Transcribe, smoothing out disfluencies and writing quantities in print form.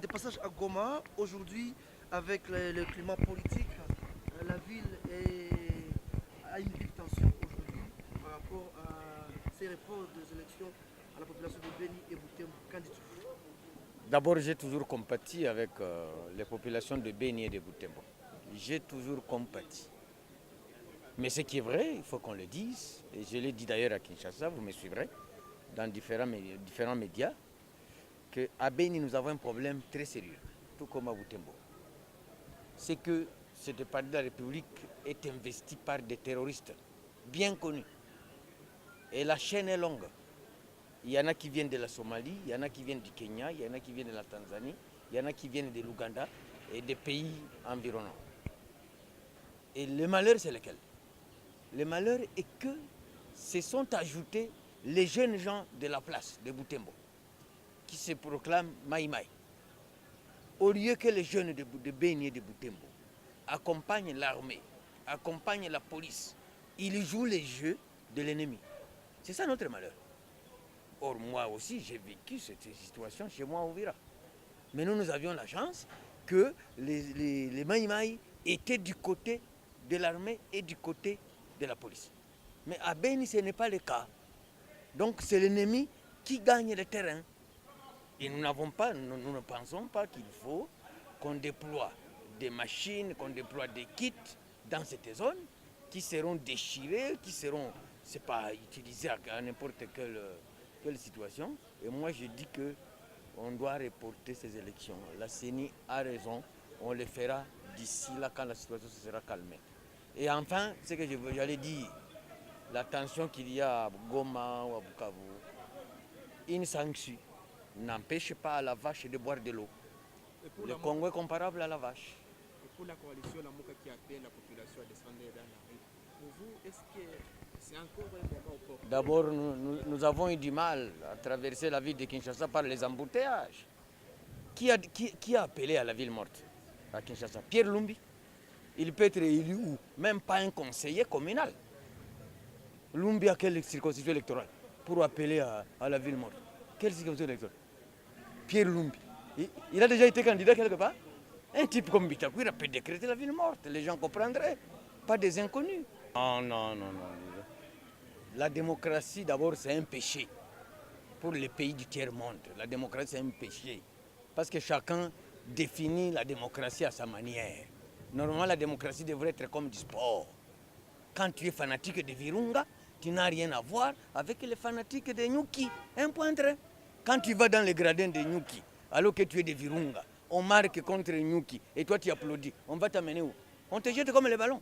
de passage à Goma. Aujourd'hui, avec le climat politique, la ville a une vive tension aujourd'hui par rapport à ces reports des élections à la population de Beni et Butembo. Qu'en dis-tu? D'abord, j'ai toujours compati avec les populations de Beni et de Butembo. J'ai toujours compati. Mais ce qui est vrai, il faut qu'on le dise, et je l'ai dit d'ailleurs à Kinshasa, vous me suivrez, dans différents médias, qu'à Beni, nous avons un problème très sérieux, tout comme à Butembo. C'est que ce parti de la République est investi par des terroristes bien connus. Et la chaîne est longue. Il y en a qui viennent de la Somalie, il y en a qui viennent du Kenya, il y en a qui viennent de la Tanzanie, il y en a qui viennent de l'Ouganda et des pays environnants. Et le malheur, c'est lequel? Le malheur est que se sont ajoutés les jeunes gens de la place de Butembo, qui se proclament Maïmaï. Au lieu que les jeunes de Beni et de Butembo accompagnent l'armée, accompagnent la police, ils jouent les jeux de l'ennemi. C'est ça notre malheur. Or, moi aussi, j'ai vécu cette situation chez moi au Vira. Mais nous avions la chance que les Maïmaï étaient du côté de l'armée et du côté de la police. Mais à Beni, ce n'est pas le cas. Donc, c'est l'ennemi qui gagne le terrain. Et nous ne pensons pas qu'il faut qu'on déploie des machines, qu'on déploie des kits dans cette zone qui seront déchirés, qui seront, c'est pas utilisés à n'importe quelle situation. Et moi, je dis qu'on doit reporter ces élections. La CENI a raison, on le fera d'ici là quand la situation se sera calmée. Et enfin, ce que j'allais dire, la tension qu'il y a à Goma ou à Bukavu, une sanction n'empêche pas à la vache de boire de l'eau. Le Congo est comparable à la vache. Et pour la coalition, la MOCA qui appelle la population à descendre dans la rue, pour vous, est-ce que c'est encore un moment opportun? D'abord, nous avons eu du mal à traverser la ville de Kinshasa par les embouteillages. Qui a appelé à la ville morte à Kinshasa? Pierre Lumbi. Il peut être élu où? Même pas un conseiller communal. Lumbi a quelle circonscription électorale pour appeler à la ville morte? Quelle circonscription électorale? Pierre Lumbi. Il a déjà été candidat quelque part? Un type comme Bitakwira peut décréter la ville morte. Les gens comprendraient. Pas des inconnus. Non. La démocratie, d'abord, c'est un péché. Pour les pays du tiers-monde, la démocratie, c'est un péché. Parce que chacun définit la démocratie à sa manière. Normalement, la démocratie devrait être comme du sport. Quand tu es fanatique de Virunga, tu n'as rien à voir avec les fanatiques de Nyuki. Un point très. Quand tu vas dans les gradins de Nyuki, alors que tu es de Virunga, on marque contre Nyuki et toi tu applaudis. On va t'amener où? On te jette comme les ballons.